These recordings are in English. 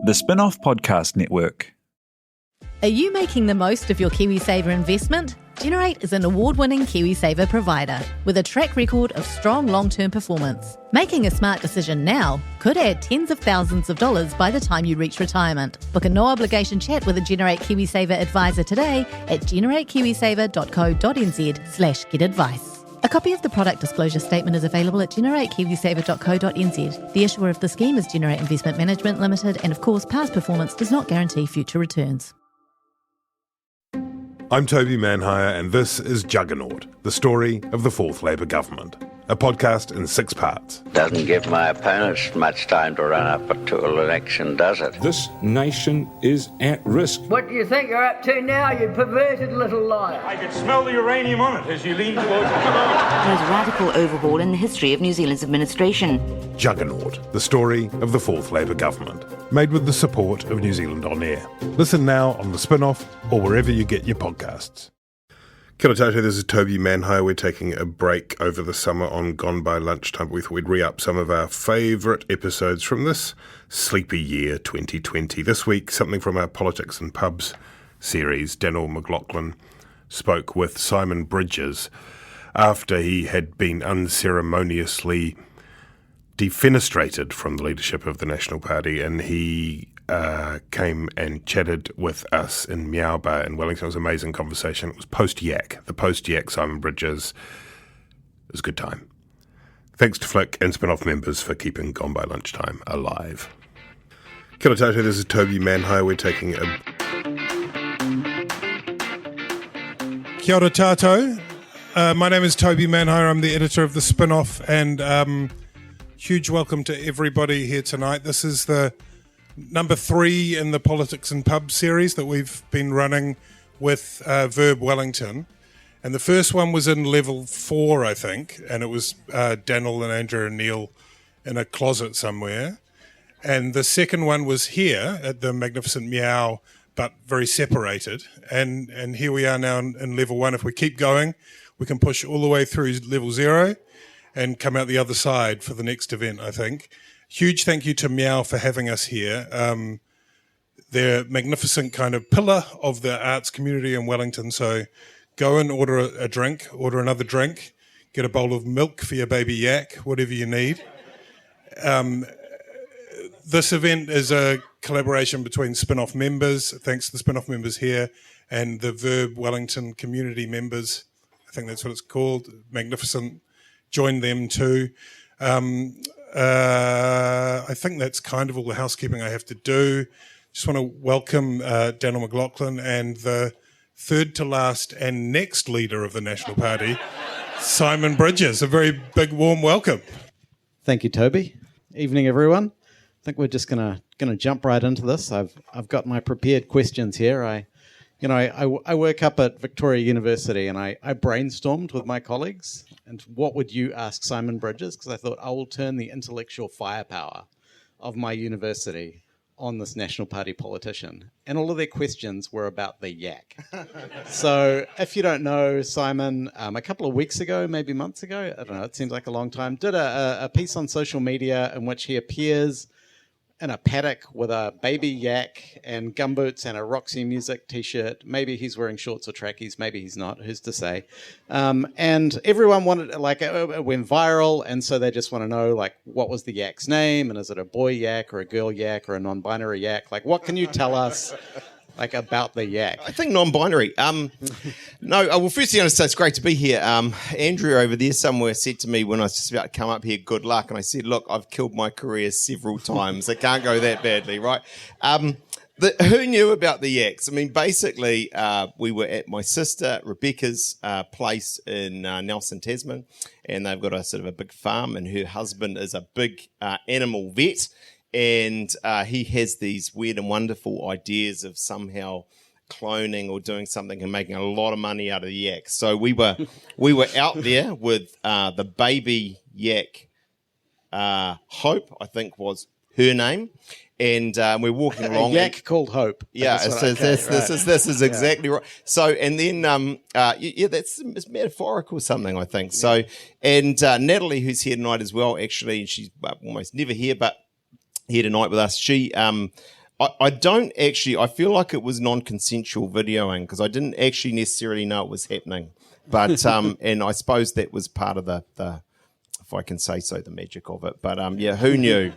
The Spin-off Podcast Network. Are you making the most of your KiwiSaver investment? Generate is an award-winning KiwiSaver provider with a track record of strong long-term performance. Making a smart decision now could add tens of thousands of dollars by the time you reach retirement. Book a no-obligation chat with a Generate KiwiSaver advisor today at generatekiwisaver.co.nz/get-advice. A copy of the product disclosure statement is available at generatekiwisaver.co.nz. The issuer of the scheme is Generate Investment Management Limited, and of course, past performance does not guarantee future returns. I'm Toby Manhire, and this is Juggernaut, the story of the Fourth Labour Government, a podcast in 6 parts. Doesn't give my opponents much time to run up to an election, does it? This nation is at risk. What do you think you're up to now, you perverted little liar? I could smell the uranium on it as you lean towards the most radical overhaul in the history of New Zealand's administration. Juggernaut, the story of the Fourth Labour Government, made with the support of New Zealand On Air. Listen now on the Spin-off or wherever you get your podcasts. Kia ora tātou, this is Toby Manhire. We're taking a break over the summer on Gone By Lunchtime. We thought we'd re-up some of our favourite episodes from this sleepy year 2020. This week, something from our Politics and Pubs series. Danyl Mclauchlan spoke with Simon Bridges after he had been unceremoniously defenestrated from the leadership of the National Party, and he came and chatted with us in Meow Bar in Wellington. It was an amazing conversation. It was post-Yak, the post-Yak Simon Bridges. It was a good time. Thanks to Flick and Spin-off members for keeping Gone By Lunchtime alive. Kia ora tātou, this is Toby Manhire. We're taking a... Kia ora tātou. My name is Toby Manhire. I'm the editor of The Spin-off, and huge welcome to everybody here tonight. This is the number 3 in the Politics and Pub series that we've been running with Verb Wellington. And the first one was in level 4, I think, and it was Danyl and Andrew and Neil in a closet somewhere. And the second one was here at the magnificent Meow, but very separated. And here we are now in level 1. If we keep going, we can push all the way through level 0 and come out the other side for the next event, I think. Huge thank you to Meow for having us here. They're a magnificent kind of pillar of the arts community in Wellington. So go and order a drink, order another drink, get a bowl of milk for your baby yak, whatever you need. This event is a collaboration between Spin-off members, thanks to the Spin-off members here, and the Verb Wellington community members. I think that's what it's called. Magnificent. Join them too. I think that's kind of all the housekeeping I have to do. Just want to welcome Danyl Mclauchlan and the third to last and next leader of the National Party, Simon Bridges. A very big, warm welcome. Thank you, Toby. Evening, everyone. I think we're just gonna jump right into this. I've got my prepared questions here. I work up at Victoria University, and I brainstormed with my colleagues. And what would you ask Simon Bridges? Because I thought I will turn the intellectual firepower of my university on this National Party politician. And all of their questions were about the yak. So if you don't know, Simon, a couple of weeks ago, maybe months ago, I don't know, it seems like a long time, did a piece on social media in which he appears in a paddock with a baby yak and gumboots and a Roxy Music t-shirt. Maybe he's wearing shorts or trackies, maybe he's not, who's to say. And everyone wanted, it went viral, and so they just want to know, what was the yak's name, and is it a boy yak or a girl yak or a non-binary yak? What can you tell us about the yak? I think non-binary. Well, firstly, I want to say it's great to be here. Andrew over there somewhere said to me when I was just about to come up here, good luck. And I said, look, I've killed my career several times. It can't go that badly, right? Who knew about the yaks? I mean, basically, we were at my sister Rebecca's place in Nelson, Tasman, and they've got a sort of a big farm, and her husband is a big animal vet. And he has these weird and wonderful ideas of somehow cloning or doing something and making a lot of money out of the yaks. So we were out there with the baby yak, Hope, I think was her name, and we're walking along. A yak called Hope. Yeah, this is exactly right. So and then it's metaphorical something, I think. So and Natalie, who's here tonight as well, actually, she's almost never here, but here tonight with us. She, I don't actually, I feel like it was non-consensual videoing because I didn't actually necessarily know it was happening. But, and I suppose that was part of the, if I can say so, the magic of it. But yeah, who knew?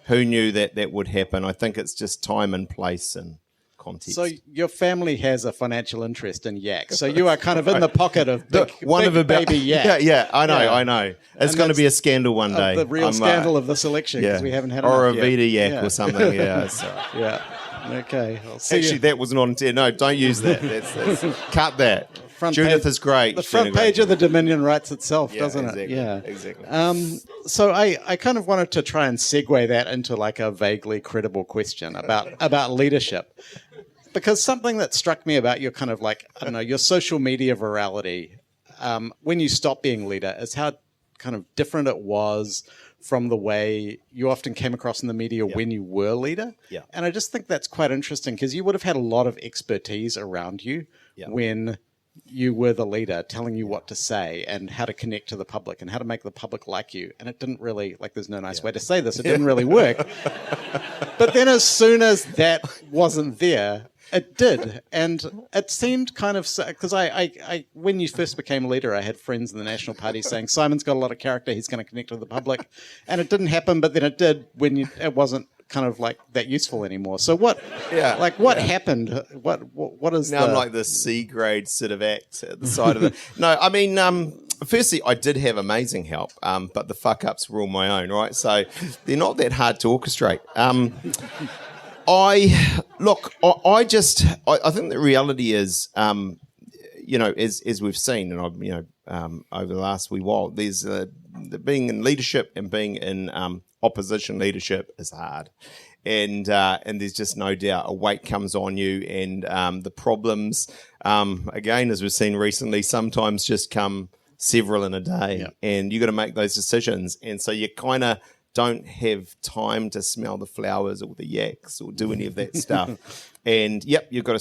Who knew that would happen? I think it's just time and place and context. So your family has a financial interest in yaks. So you are kind of in the pocket of baby yaks. Yeah, I know. It's going to be a scandal one day. The real scandal of this election because we haven't had or enough a Vita yak or something. Yeah. So. Yeah. Okay. Actually, that was not intended. No, don't use that. That's cut that. Judith is great. The front page of the Dominion writes itself, doesn't it? Yeah, exactly. So I kind of wanted to try and segue that into like a vaguely credible question about leadership, because something that struck me about your kind of like, I don't know, your social media virality when you stopped being leader is how kind of different it was from the way you often came across in the media when you were leader. Yeah. And I just think that's quite interesting because you would have had a lot of expertise around you when you were the leader, telling you what to say and how to connect to the public and how to make the public like you. And it didn't really, like there's no nice way to say this, it didn't really work. But then as soon as that wasn't there, it did. And it seemed kind of, because I when you first became leader, I had friends in the National Party saying, Simon's got a lot of character, he's going to connect with the public. And it didn't happen, but then it did when it wasn't kind of like that useful anymore. So what happened? What is now I'm like the C grade sort of act at the side of it. No, I mean, firstly, I did have amazing help, but the fuck ups were all my own, right? So they're not that hard to orchestrate. I think the reality is, as we've seen, and over the last wee while, there's being in leadership and being in opposition leadership is hard, and there's just no doubt a weight comes on you, and the problems, again, as we've seen recently, sometimes just come several in a day, and you got to make those decisions, and so you kind of don't have time to smell the flowers or the yaks or do any of that stuff. And you've got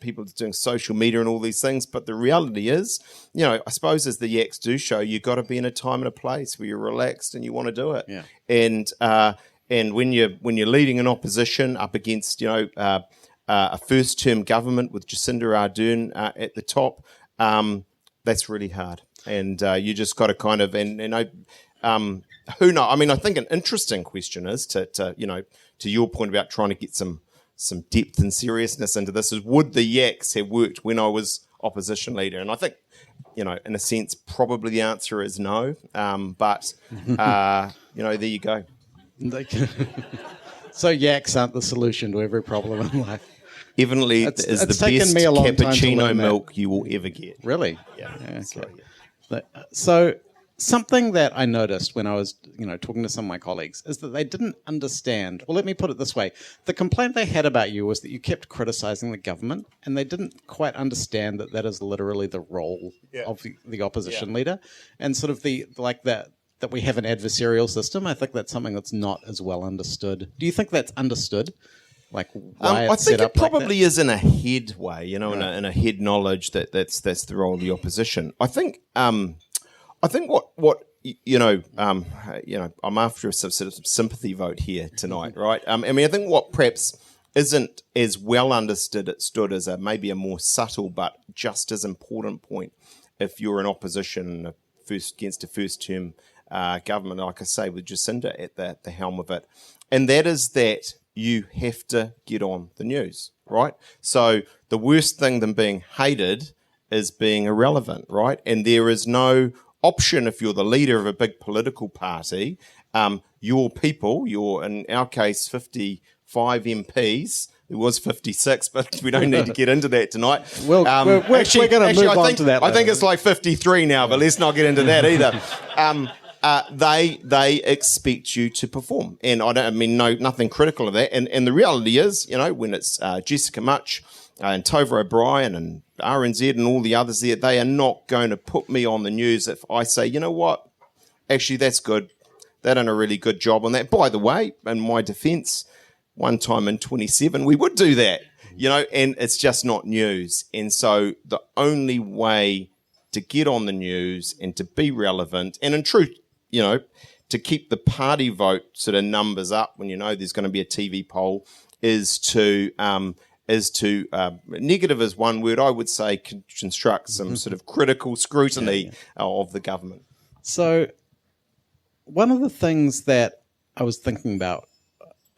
people doing social media and all these things. But the reality is, I suppose as the yaks do show, you've got to be in a time and a place where you're relaxed and you want to do it. Yeah. And when you're leading an opposition up against, a first term government with Jacinda Ardern at the top, that's really hard. And you just got to kind of, who knows? I mean, I think an interesting question is to your point about trying to get some depth and seriousness into this is, would the yaks have worked when I was opposition leader? And I think, in a sense, probably the answer is no. But there you go. So yaks aren't the solution to every problem in life. Evidently, is the best cappuccino milk you will ever get. Really? Yeah. Okay. So something that I noticed when I was, talking to some of my colleagues is that they didn't understand. Well, let me put it this way. The complaint they had about you was that you kept criticizing the government, and they didn't quite understand that that is literally the role of the opposition leader. And sort of that we have an adversarial system. I think that's something that's not as well understood. Do you think that's understood? Like why I think it probably is in a head way, in a head knowledge that's the role of the opposition. I think what I'm after a sort of sympathy vote here tonight, right? I think what perhaps isn't as well understood as maybe a more subtle but just as important point if you're in opposition against a first-term government, like I say, with Jacinda at the helm of it, and that is that you have to get on the news, right? So the worst thing than being hated is being irrelevant, right? And there is no option if you're the leader of a big political party. Your people, in our case, 55 MPs. There was 56, but we don't need to get into that tonight. We're going to move on to that later. I think it's like 53 now, but let's not get into that either. They expect you to perform, and nothing critical of that. And the reality is, when it's Jessica Mutch and Tova O'Brien and RNZ and all the others there, they are not going to put me on the news if I say, you know what, actually that's good. They've done a really good job on that. By the way, in my defence, one time in 27, we would do that, and it's just not news. And so the only way to get on the news and to be relevant, and in truth, to to keep the party vote sort of numbers up when you know there's going to be a TV poll is to negative is one word, I would say, construct some sort of critical scrutiny of the government. So one of the things that I was thinking about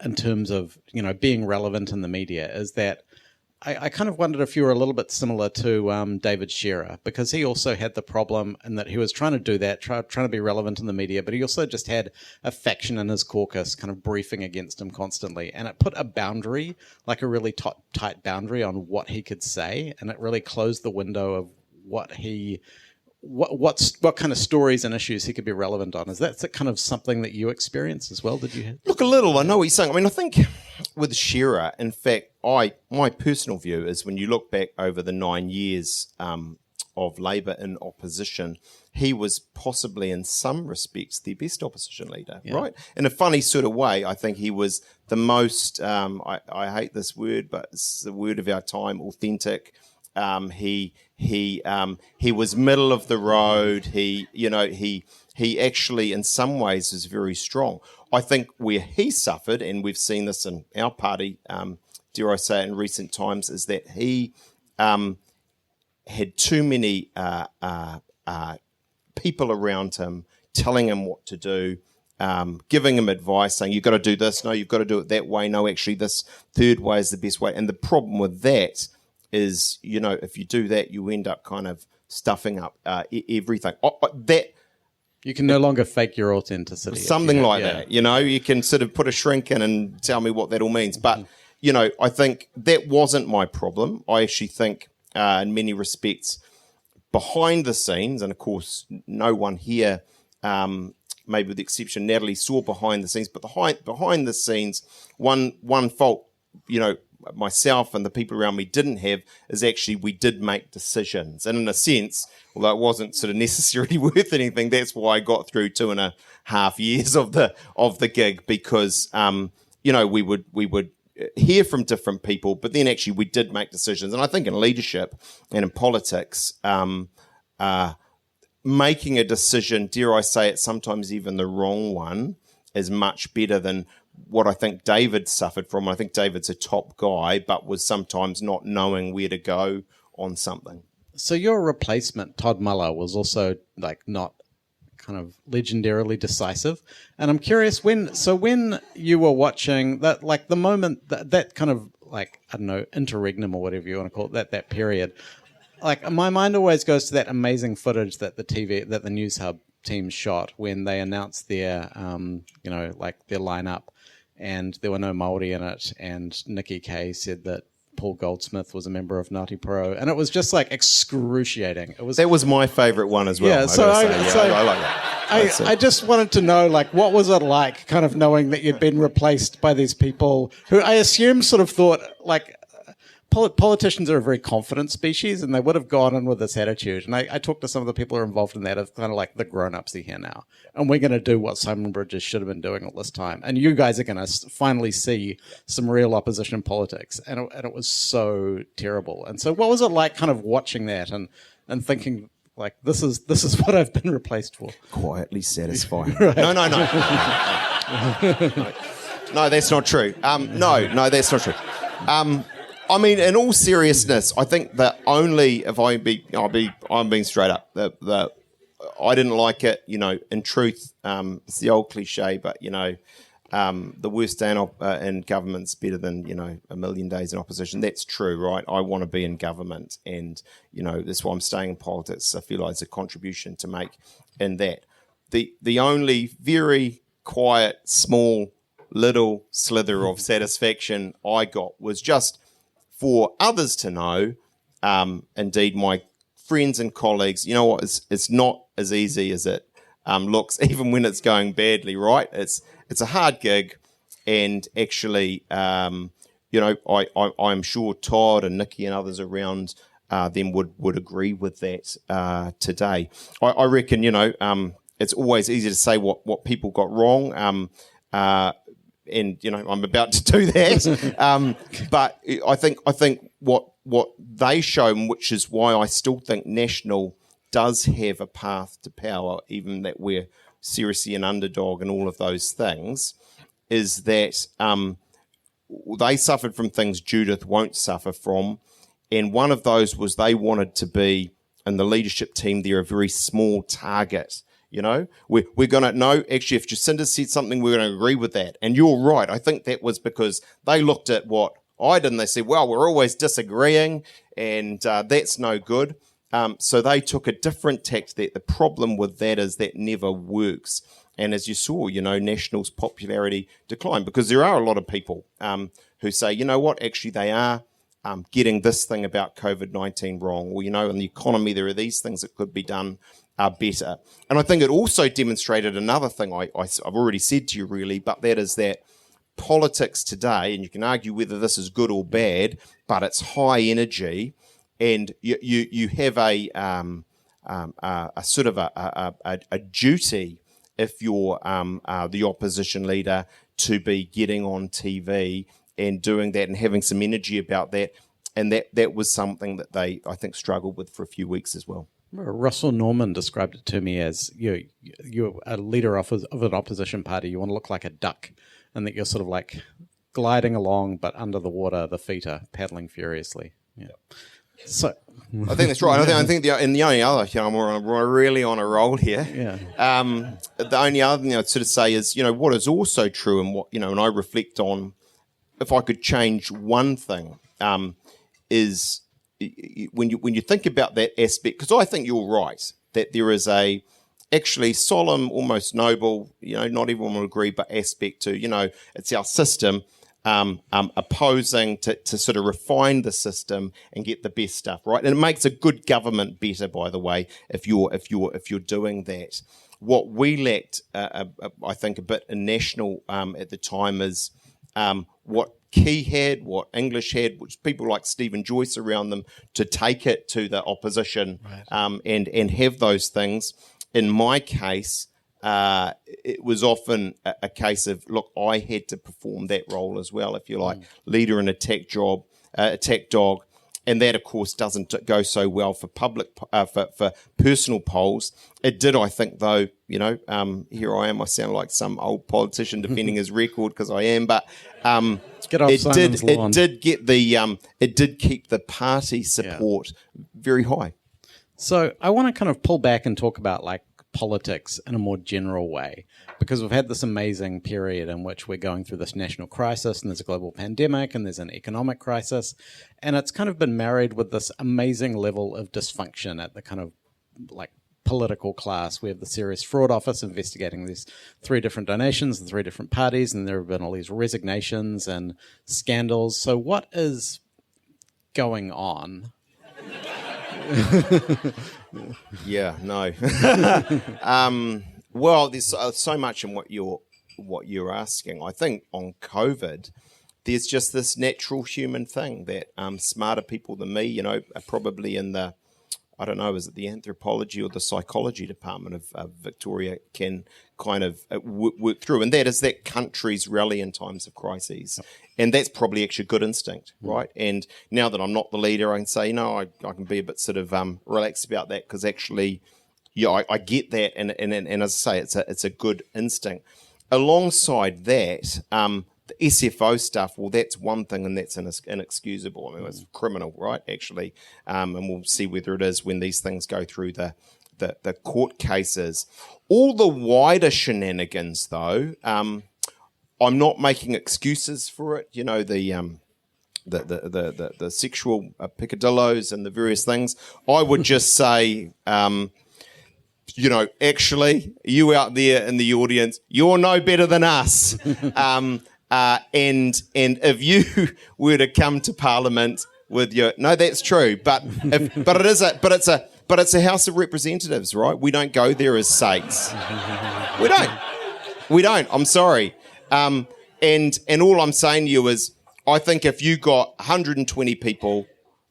in terms of, being relevant in the media is that I kind of wondered if you were a little bit similar to David Shearer, because he also had the problem in that he was trying to do that, trying to be relevant in the media, but he also just had a faction in his caucus kind of briefing against him constantly. And it put a boundary, like a really tight boundary on what he could say. And it really closed the window of what kind of stories and issues he could be relevant on. Is that kind of something that you experienced as well? Did you? Look, a little. I know what you're saying. I mean, I think with Shearer, in fact, my personal view is when you look back over the 9 years of Labour in opposition, he was possibly in some respects the best opposition leader, right? In a funny sort of way, I think he was the most, I hate this word, but it's the word of our time, authentic. He was middle of the road. He actually, in some ways, is very strong. I think where he suffered, and we've seen this in our party, dare I say it, in recent times, is that he had too many people around him telling him what to do, giving him advice, saying, you've got to do this, no, you've got to do it that way, no, actually this third way is the best way. And the problem with that is, if you do that, you end up kind of stuffing up everything. That you can no longer fake your authenticity. Something like that. You can sort of put a shrink in and tell me what that all means. But, I think that wasn't my problem. I actually think, in many respects, behind the scenes, and of course, no one here, maybe with the exception of Natalie, saw behind the scenes, but behind the scenes, one fault, myself and the people around me didn't have is actually we did make decisions. And in a sense, although it wasn't sort of necessarily worth anything, that's why I got through 2.5 years of the gig, because we would hear from different people, but then actually we did make decisions. And I think in leadership and in politics, making a decision, dare I say it, sometimes even the wrong one, is much better than what I think David suffered from. I think David's a top guy, but was sometimes not knowing where to go on something. So your replacement, Todd Muller, was also not kind of legendarily decisive. And I'm curious when you were watching that, the moment that kind of I don't know, interregnum or whatever you want to call it, that period, my mind always goes to that amazing footage that the News Hub team shot when they announced their, their lineup, and there were no Māori in it, and Nikki Kay said that Paul Goldsmith was a member of Ngāti Porou, and it was just excruciating. That was my favourite one as well. Yeah, I like that. I just wanted to know, what was it like, kind of knowing that you'd been replaced by these people who I assume sort of thought politicians are a very confident species, and they would have gone in with this attitude. And I talked to some of the people who are involved in that as kind of the grown-ups are here now. And we're going to do what Simon Bridges should have been doing all this time. And you guys are going to finally see some real opposition politics. And it was so terrible. And so what was it like kind of watching that and thinking, this is what I've been replaced for? Quietly satisfying. Right. No. No, that's not true. No, that's not true. I mean, in all seriousness, I think that only if I'm being straight up. I didn't like it. In truth, it's the old cliche, but the worst day in government's better than a million days in opposition. That's true, right? I want to be in government, and that's why I'm staying in politics. I feel like it's a contribution to make in that. The only very quiet, small, little slither of satisfaction I got was just for others to know, indeed my friends and colleagues, it's not as easy as it looks, even when it's going badly, right? It's a hard gig, and actually, I'm sure Todd and Nikki and others around them would agree with that today. I reckon, it's always easy to say what people got wrong, and I'm about to do that. But I think what they show, which is why I still think National does have a path to power, even that we're seriously an underdog and all of those things, is that they suffered from things Judith won't suffer from. And one of those was they wanted to be, in the leadership team, they're a very small target. You know, we're going to know, actually, if Jacinda said something, we're going to agree with that. And you're right. I think that was because they looked at what I did and they said, well, we're always disagreeing and that's no good. So they took a different tact. That the problem with that is that never works. And as you saw, you know, National's popularity declined because there are a lot of people who say, you know what, actually they are getting this thing about COVID-19 wrong. Or, you know, in the economy, there are these things that could be done better. And I think it also demonstrated another thing I've already said to you, really, but that is that politics today, and you can argue whether this is good or bad, but it's high energy, and you have a sort of a duty, if you're the opposition leader, to be getting on TV and doing that and having some energy about that. And that was something that they, I think, struggled with for a few weeks as well. Russell Norman described it to me as you're a leader of an opposition party. You want to look like a duck, and that you're sort of like gliding along, but under the water, the feet are paddling furiously. Yeah. So I think that's right. I think the only other, you know, we're really on a roll here. Yeah. The only other thing I'd sort of say is, you know, what is also true, and what, you know, and I reflect on, if I could change one thing, is when you think about that aspect, because I think you're right that there is a actually solemn, almost noble, you know, not everyone will agree, but aspect to, you know, it's our system opposing to sort of refine the system and get the best stuff right, and it makes a good government better, by the way, if you're doing that. What we lacked, I think, a bit in National at the time is what Key had, what English had, which people like Stephen Joyce around them, to take it to the opposition, right. And have those things. In my case, it was often a case of, look, I had to perform that role as well, if you like, leader and attack dog, and that, of course, doesn't go so well for public for personal polls. It did, I think, though. You know, here I am. I sound like some old politician defending his record, because I am. But it did keep the party support very high. So I want to kind of pull back and talk about like politics in a more general way, because we've had this amazing period in which we're going through this national crisis, and there's a global pandemic, and there's an economic crisis, and it's kind of been married with this amazing level of dysfunction at the kind of like political class. We have the Serious Fraud Office investigating these 3 different donations and 3 different parties, and there have been all these resignations and scandals. So what is going on? Yeah, no. Well, there's so much in what you're asking. I think on COVID, there's just this natural human thing that smarter people than me, you know, are probably in the, I don't know, is it the anthropology or the psychology department of Victoria, can kind of work through. And that is that countries rally in times of crises. Yep. And that's probably actually a good instinct, right? And now that I'm not the leader, I can say, no, I can be a bit sort of relaxed about that, because actually, yeah, I get that. And as I say, it's a good instinct. Alongside that, the SFO stuff, well, that's one thing, and that's inexcusable. I mean, it's criminal, right, actually. And we'll see whether it is when these things go through the court cases. All the wider shenanigans, though, I'm not making excuses for it. You know, the sexual picadillos and the various things. I would just say, you know, actually, you out there in the audience, you're no better than us. And if you were to come to Parliament with your, no, that's true, but it's a House of Representatives, right? We don't go there as sakes. We don't. I'm sorry. And all I'm saying to you is, I think if you got 120 people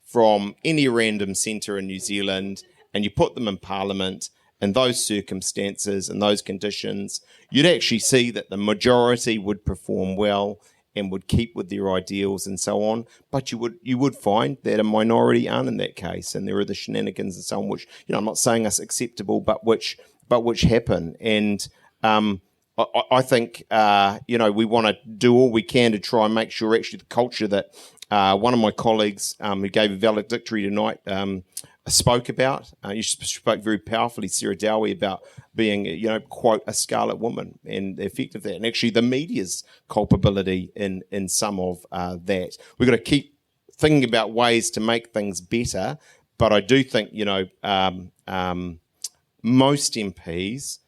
from any random centre in New Zealand and you put them in Parliament in those circumstances and those conditions, you'd actually see that the majority would perform well and would keep with their ideals and so on. But you would find that a minority aren't in that case, and there are the shenanigans and so on, which, you know, I'm not saying is acceptable, but which happen. And I think, we want to do all we can to try and make sure actually the culture that one of my colleagues who gave a valedictory tonight spoke about. You spoke very powerfully, Sarah Dowie, about being, quote, a scarlet woman and the effect of that. And actually the media's culpability in some of that. We've got to keep thinking about ways to make things better. But I do think, most MPs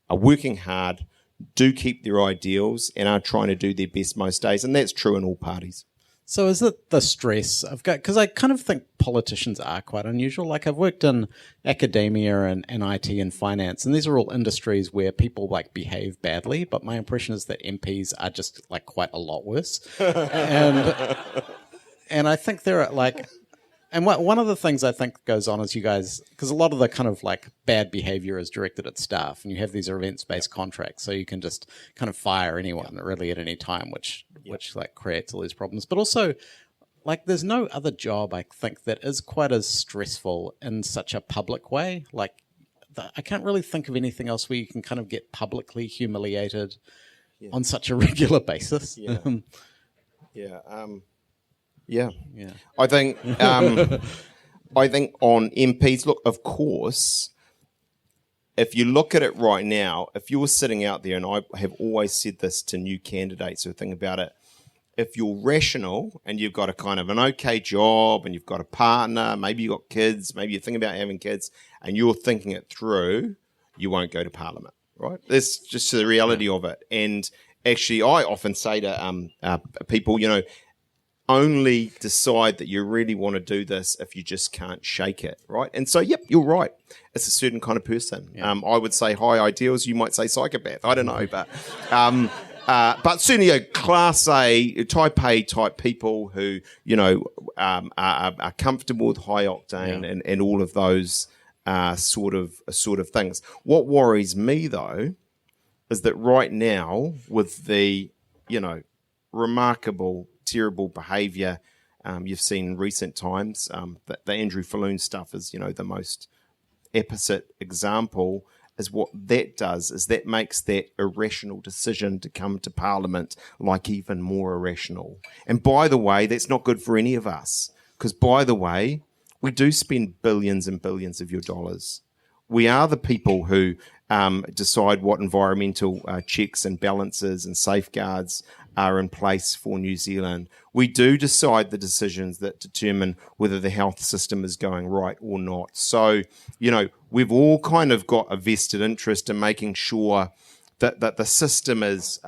are working hard, do keep their ideals, and are trying to do their best most days. And that's true in all parties. So is it the stress I've got? Because I kind of think politicians are quite unusual. Like I've worked in academia and IT and finance, and these are all industries where people like behave badly. But my impression is that MPs are just like quite a lot worse. and I think they're like... And one of the things I think goes on is you guys, because a lot of the kind of like bad behavior is directed at staff, and you have these events-based contracts, so you can just kind of fire anyone really at any time, which like creates all these problems. But also, like, there's no other job I think that is quite as stressful in such a public way. Like, I can't really think of anything else where you can kind of get publicly humiliated on such a regular basis. Yeah. I think on MPs, look, of course, if you look at it right now, if you were sitting out there, and I have always said this to new candidates who think about it, if you're rational and you've got a kind of an okay job and you've got a partner, maybe you've got kids, maybe you're thinking about having kids, and you're thinking it through, you won't go to Parliament, right? That's just the reality of it. And actually, I often say to people, only decide that you really want to do this if you just can't shake it, right? And so, yep, you're right. It's a certain kind of person. Yeah. I would say high ideals. You might say psychopath. I don't know, but certainly a Class A, Type A type people who are comfortable with high octane and all of those sort of things. What worries me though is that right now with the remarkable, terrible behaviour you've seen in recent times. The Andrew Falloon stuff is, the most epicent example. Is what that does is that makes that irrational decision to come to Parliament like even more irrational. And by the way, that's not good for any of us because, by the way, we do spend billions and billions of your dollars. We are the people who decide what environmental checks and balances and safeguards are in place for New Zealand. We do decide the decisions that determine whether the health system is going right or not. So, we've all kind of got a vested interest in making sure that the system is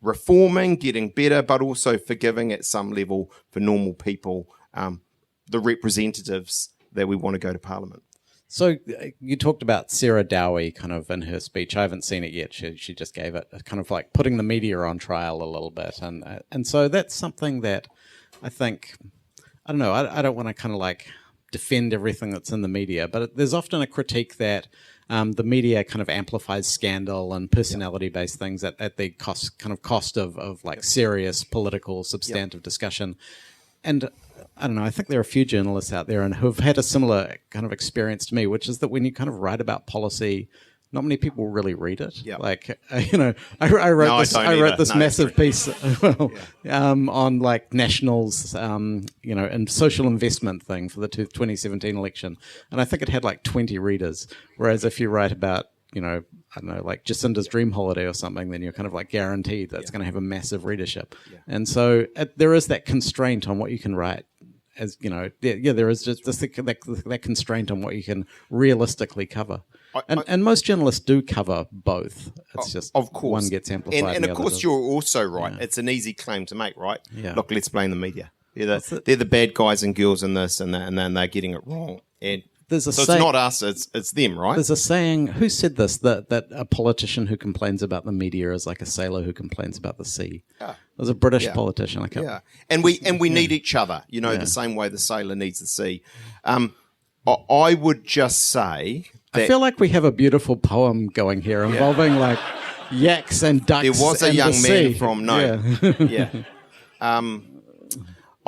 reforming, getting better, but also forgiving at some level for normal people, the representatives that we want to go to Parliament. So you talked about Sarah Dowie kind of in her speech. I haven't seen it yet. She just gave it kind of like putting the media on trial a little bit. And so that's something that I think, I don't know, I don't want to kind of like defend everything that's in the media, but there's often a critique that the media kind of amplifies scandal and personality-based things at the cost of like serious political substantive discussion. And I don't know, I think there are a few journalists out there and who've had a similar kind of experience to me, which is that when you kind of write about policy, not many people really read it. Yep. Like, I wrote this massive piece on like National's, and social investment thing for the 2017 election. And I think it had like 20 readers. Whereas if you write about, I don't know, like Jacinda's Dream Holiday or something, then you're kind of like guaranteed that's going to have a massive readership. Yeah. And so there is that constraint on what you can write. As there is just that constraint on what you can realistically cover. And most journalists do cover both. It's just of course one gets amplified. And of course you're also right. Yeah. It's an easy claim to make, right? Yeah. Look, let's blame the media. They're the bad guys and girls in this, and then they're getting it wrong. And so it's not us, it's them, right? There's a saying, who said this, that a politician who complains about the media is like a sailor who complains about the sea. Yeah. It was a British politician. And we need each other, the same way the sailor needs the sea. I would just say that I feel like we have a beautiful poem going here involving like yaks and ducks. There was a young man from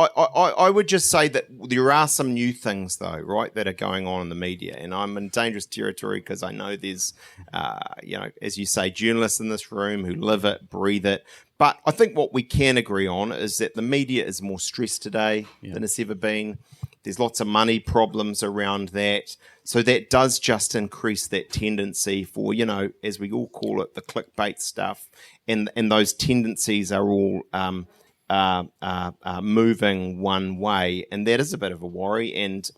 I would just say that there are some new things, though, right, that are going on in the media. And I'm in dangerous territory because I know there's, as you say, journalists in this room who live it, breathe it. But I think what we can agree on is that the media is more stressed today than it's ever been. There's lots of money problems around that. So that does just increase that tendency for, as we all call it, the clickbait stuff. And those tendencies are all moving one way. And that is a bit of a worry. And,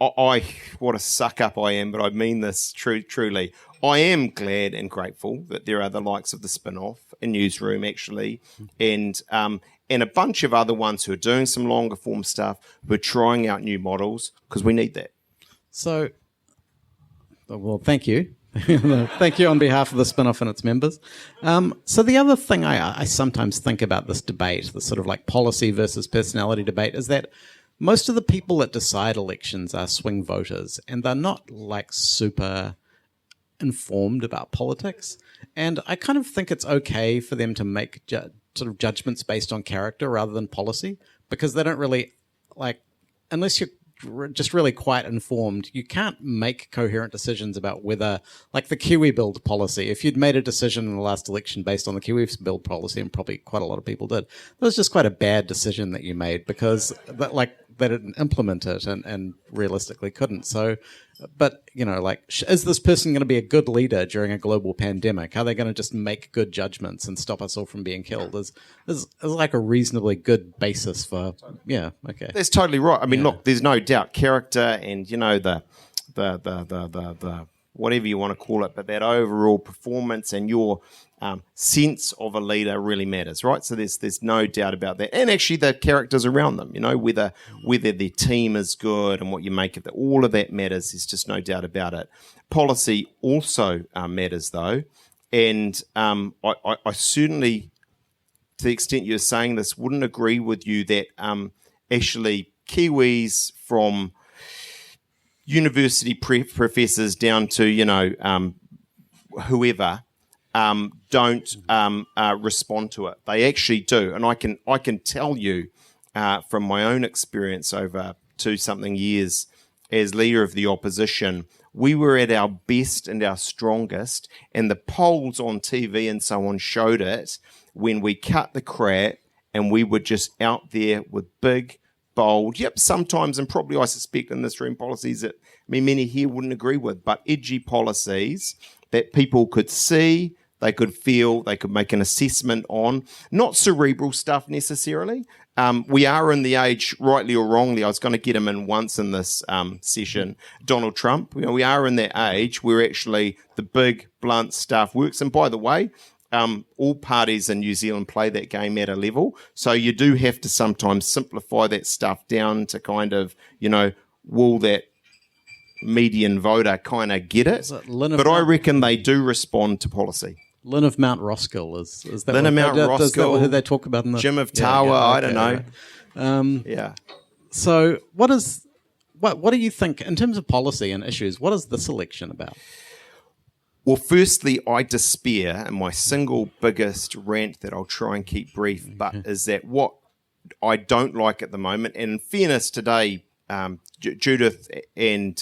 I what a suck up I am, but I mean this truly. I am glad and grateful that there are the likes of the Spin-Off and Newsroom, actually, and a bunch of other ones who are doing some longer form stuff, who are trying out new models, because we need that. So, well, thank you. Thank you on behalf of the Spin-Off and its members. So the other thing I sometimes think about this debate, the sort of like policy versus personality debate, is that most of the people that decide elections are swing voters, and they're not like super informed about politics. And I kind of think it's okay for them to make sort of judgments based on character rather than policy, because they don't really unless you're just really quite informed, you can't make coherent decisions about whether, like the Kiwi Build policy, if you'd made a decision in the last election based on the Kiwi Build policy, and probably quite a lot of people did, that was just quite a bad decision that you made, because they didn't implement it and realistically couldn't. So, but, is this person going to be a good leader during a global pandemic? Are they going to just make good judgments and stop us all from being killed? Is like a reasonably good basis for, okay. That's totally right. I mean, look, there's no doubt character and, the whatever you want to call it, but that overall performance and your sense of a leader really matters, right? So there's no doubt about that. And actually the characters around them, whether their team is good and what you make of it, all of that matters. There's just no doubt about it. Policy also matters, though. And I certainly, to the extent you're saying this, wouldn't agree with you that actually Kiwis from university professors down to, whoever, don't respond to it. They actually do. And I can tell you from my own experience over 2-something years as leader of the opposition, we were at our best and our strongest, and the polls on TV and so on showed it when we cut the crap and we were just out there with big, bold, sometimes, and probably I suspect in this room, policies that many here wouldn't agree with, but edgy policies that people could see, they could feel, they could make an assessment on, not cerebral stuff necessarily. We are in the age, rightly or wrongly, I was going to get him in once in this session, Donald Trump. We are in that age where actually the big, blunt stuff works. And by the way, all parties in New Zealand play that game at a level. So you do have to sometimes simplify that stuff down to kind of, will that median voter kind of get it? But I reckon they do respond to policy. Lynn of Mount Roskill is that Lynn of Mount Roskill? Is that what they talk about in the Jim of Tawa? I don't know. Right. So what do you think in terms of policy and issues? What is this election about? Well, firstly, I despair, and my single biggest rant that I'll try and keep brief, but is that what I don't like at the moment, and in fairness today, Judith and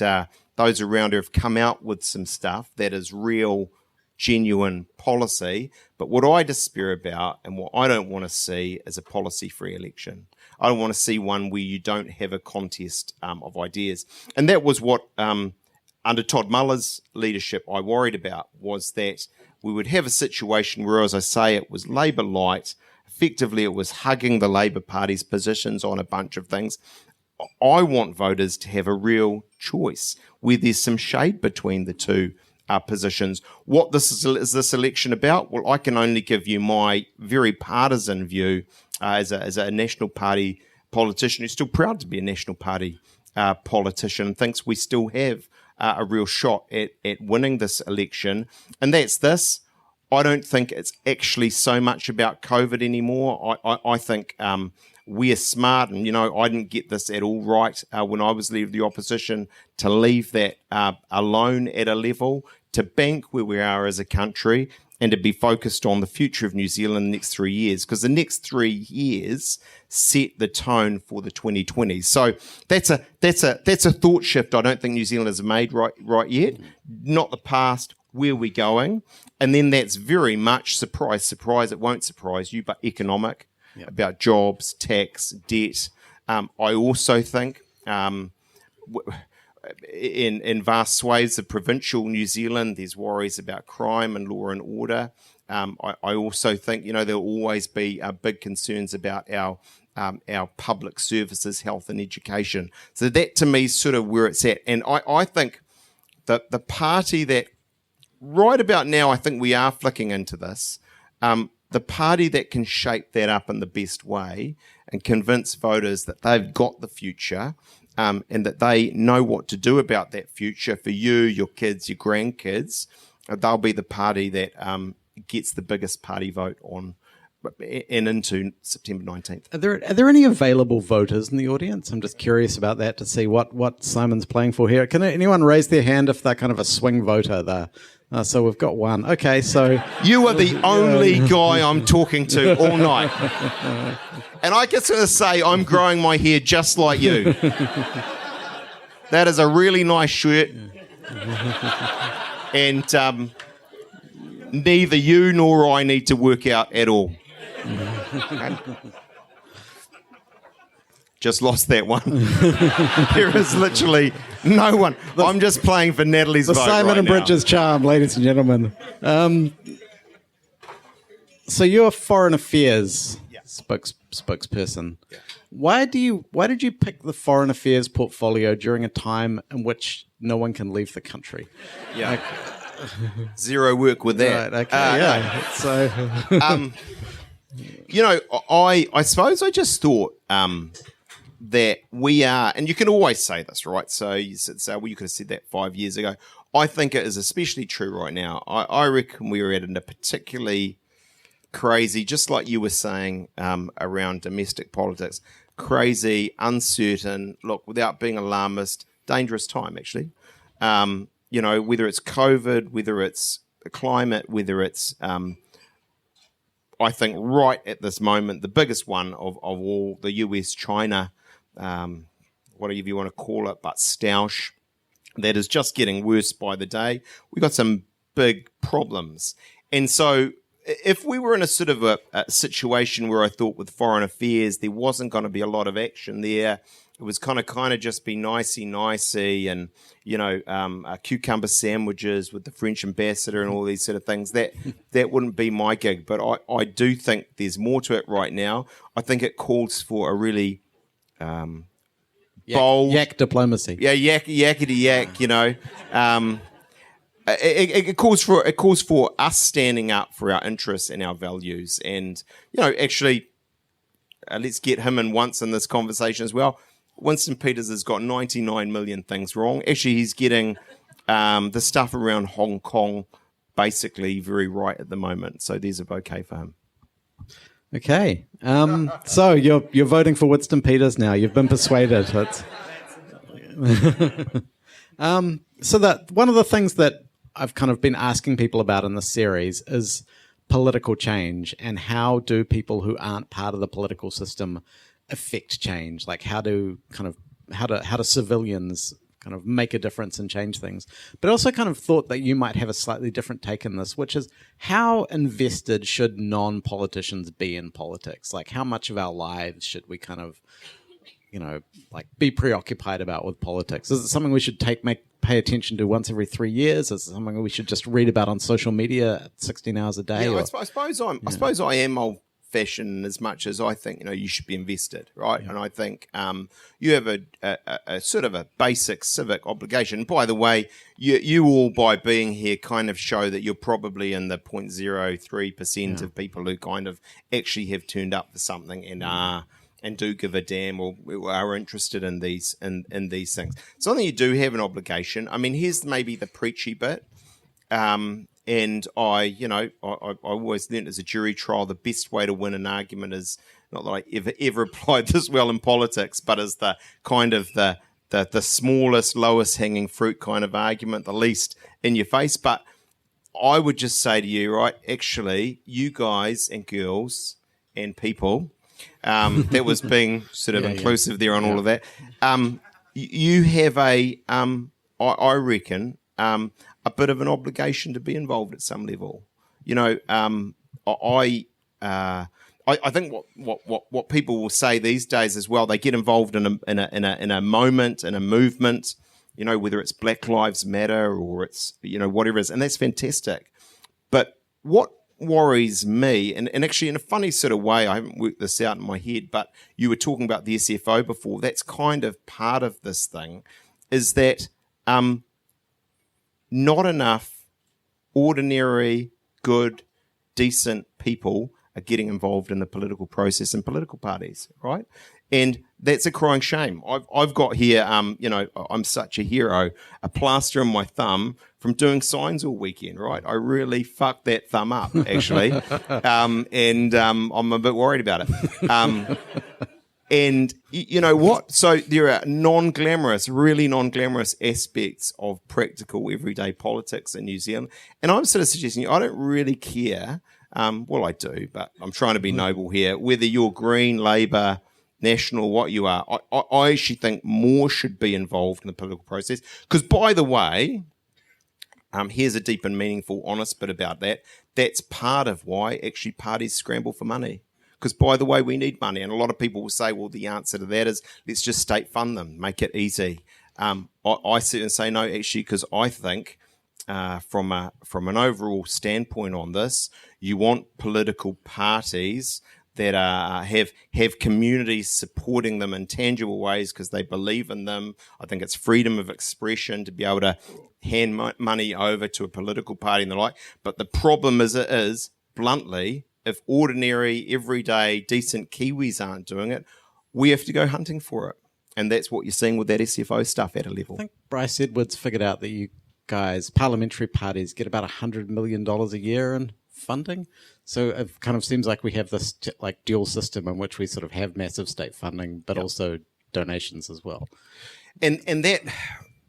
those around her have come out with some stuff that is real, genuine policy. But what I despair about and what I don't want to see is a policy-free election. I don't want to see one where you don't have a contest of ideas. And that was what, under Todd Muller's leadership, I worried about, was that we would have a situation where, as I say, it was Labour light. Effectively, it was hugging the Labour Party's positions on a bunch of things. I want voters to have a real choice where there's some shade between the two positions. What is this election about? Well, I can only give you my very partisan view as a National Party politician who's still proud to be a National Party politician and thinks we still have a real shot at winning this election. And that's this. I don't think it's actually so much about COVID anymore. I think we're smart, and, I didn't get this at all right when I was leader of the opposition, to leave that alone at a level, to bank where we are as a country, and to be focused on the future of New Zealand in the next 3 years, because the next 3 years set the tone for the 2020s. So that's a thought shift I don't think New Zealanders have made right yet. Not the past, where we're going. And then that's very much, surprise, it won't surprise you, but economic, about jobs, tax, debt. I also think in vast swathes of provincial New Zealand, there's worries about crime and law and order. I also think, there'll always be big concerns about our public services, health and education. So that to me is sort of where it's at. And I think that the party that right about now, I think we are flicking into this, the party that can shape that up in the best way and convince voters that they've got the future, and that they know what to do about that future for you, your kids, your grandkids, they'll be the party that gets the biggest party vote on and into September 19th. Are there any available voters in the audience? I'm just curious about that to see what Simon's playing for here. Can anyone raise their hand if they're kind of a swing voter there? So we've got one. Okay, so... You are the only guy I'm talking to all night. And I just want to say I'm growing my hair just like you. That is a really nice shirt. And neither you nor I need to work out at all. Just lost that one. There is literally no one. I'm just playing for Natalie's vote Simon and Bridges charm, ladies and gentlemen. So you're Foreign Affairs spokesperson. Yeah. Why did you pick the Foreign Affairs portfolio during a time in which no one can leave the country? Yeah. Zero work with that. Right, okay, So, I suppose I just thought that we are, and you can always say this, right? So you say, well, you could have said that 5 years ago. I think it is especially true right now. I reckon we are at a particularly crazy, just like you were saying around domestic politics, crazy, uncertain, look, without being alarmist, dangerous time, actually. Whether it's COVID, whether it's the climate, whether it's, I think right at this moment, the biggest one of all, the US-China, whatever you want to call it, but stoush, that is just getting worse by the day. We've got some big problems. And so if we were in a sort of a situation where I thought with Foreign Affairs there wasn't going to be a lot of action there, it was kind of just be nicey and, cucumber sandwiches with the French ambassador and all these sort of things, that wouldn't be my gig. But I do think there's more to it right now. I think it calls for a really bold... Yak diplomacy. Yeah, yakety yak, It calls for us standing up for our interests and our values. And, actually, let's get him in once in this conversation as well. Winston Peters has got 99 million things wrong. Actually, he's getting the stuff around Hong Kong basically very right at the moment. So there's a bouquet for him. Okay. So you're voting for Winston Peters now. You've been persuaded. So that one of the things that I've kind of been asking people about in this series is political change, and how do people who aren't part of the political system affect change? Like how do civilians kind of make a difference and change things? But also kind of thought that you might have a slightly different take on this, which is how invested should non-politicians be in politics? Like how much of our lives should we kind of, be preoccupied about with politics? Is it something we should pay attention to once every 3 years? Is it something we should just read about on social media 16 hours a day? Yeah, I suppose I am old-fashioned as much as I think you should be invested, right? Yeah. And I think you have a sort of a basic civic obligation. By the way, you all by being here kind of show that you're probably in the 0.03% of people who kind of actually have turned up for something and do give a damn or are interested in these things. So I think you do have an obligation. I mean, here's maybe the preachy bit. And I always learned as a jury trial, the best way to win an argument is not that I ever applied this well in politics, but as the kind of the smallest, lowest hanging fruit kind of argument, the least in your face. But I would just say to you, right, actually, you guys and girls and people, that was being sort of inclusive there on all of that, you have I reckon, a bit of an obligation to be involved at some level. You know, I think what people will say these days as well, they get involved in a moment, in a movement, you know, whether it's Black Lives Matter or it's, you know, whatever it is, and that's fantastic. But what worries me, and actually in a funny sort of way, I haven't worked this out in my head, but you were talking about the SFO before, that's kind of part of this thing, is that not enough ordinary, good, decent people are getting involved in the political process and political parties, right? And that's a crying shame. I've got here, you know, I'm such a hero, a plaster on my thumb from doing signs all weekend, right? I really fucked that thumb up, actually. And I'm a bit worried about it. And you know what? So there are really non-glamorous aspects of practical everyday politics in New Zealand. And I'm sort of suggesting I don't really care. Well, I do, but I'm trying to be noble here. Whether you're Green, Labour, National, what you are, I actually think more should be involved in the political process. Because, by the way, here's a deep and meaningful, honest bit about that. That's part of why actually parties scramble for money. Because, by the way, we need money. And a lot of people will say, well, the answer to that is let's just state fund them, make it easy. I sit and say no, actually, because I think from an overall standpoint on this, you want political parties that have communities supporting them in tangible ways because they believe in them. I think it's freedom of expression to be able to hand money over to a political party and the like. But the problem is, bluntly, if ordinary, everyday, decent Kiwis aren't doing it, we have to go hunting for it. And that's what you're seeing with that SFO stuff at a level. I think Bryce Edwards figured out that you guys, parliamentary parties, get about $100 million a year in funding. So it kind of seems like we have this like dual system in which we sort of have massive state funding, but also donations as well. And that,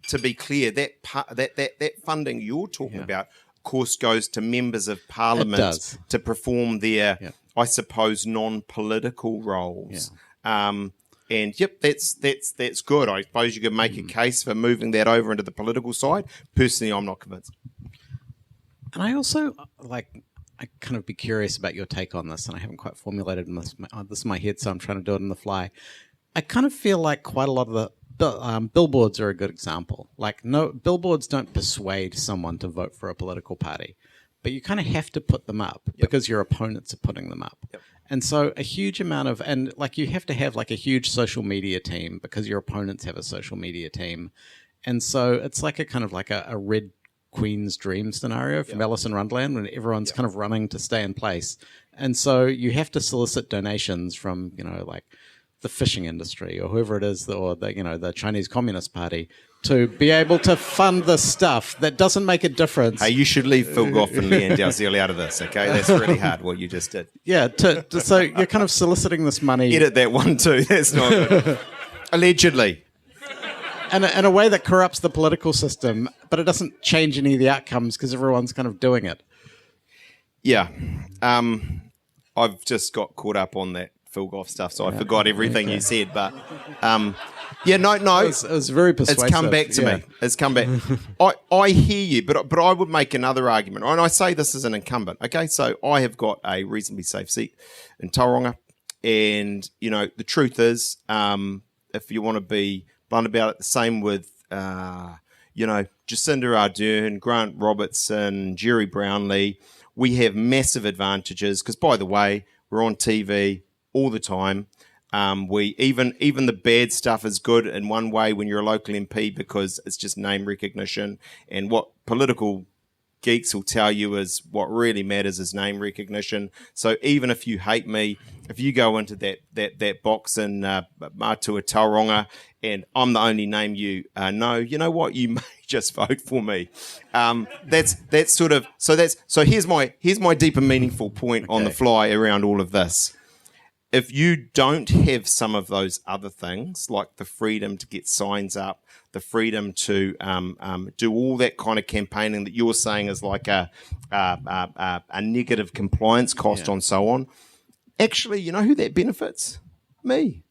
to be clear, that funding you're talking about, of course, goes to members of parliament to perform their, I suppose, non-political roles. Yeah. And that's good. I suppose you could make a case for moving that over into the political side. Personally, I'm not convinced. And I also I kind of be curious about your take on this, and I haven't quite formulated this in my head, so I'm trying to do it on the fly. I kind of feel like quite a lot of the billboards are a good example. Like, no, billboards don't persuade someone to vote for a political party, but you kind of have to put them up because your opponents are putting them up. Yep. And so a huge amount of, and like you have to have like a huge social media team because your opponents have a social media team. And so it's like a kind of like a Red Queen's dream scenario from Alice in Wonderland when everyone's kind of running to stay in place. And so you have to solicit donations from, you know, like the fishing industry or whoever it is, or the, you know, the Chinese Communist Party to be able to fund the stuff that doesn't make a difference. Hey, you should leave Phil Goff and Leanne Dalziel out of this, okay? That's really hard what you just did. Yeah, so you're kind of soliciting this money. Edit that one too, that's not good. Allegedly. And in a way that corrupts the political system, but it doesn't change any of the outcomes because everyone's kind of doing it. Yeah. I've just got caught up on that Phil Goff stuff, so I forgot everything you said. But, no. It was very persuasive. It's come back to me. It's come back. I hear you, but I would make another argument. And I say this as an incumbent, okay? So I have got a reasonably safe seat in Tauranga. And, you know, the truth is, if you want to be blunt about it, the same with, Jacinda Ardern, Grant Robertson, Jerry Brownlee. We have massive advantages because, by the way, we're on TV all the time. We even the bad stuff is good in one way when you're a local MP because it's just name recognition. And what political geeks will tell you is what really matters is name recognition. So even if you hate me, if you go into that box in Matua Tauranga and I'm the only name you know, you know what? You may just vote for me. That's sort of so. Here's my deep and meaningful point on the fly around all of this. if you don't have some of those other things, like the freedom to get signs up, the freedom to do all that kind of campaigning that you're saying is like a negative compliance cost on so on, actually, you know who that benefits? Me.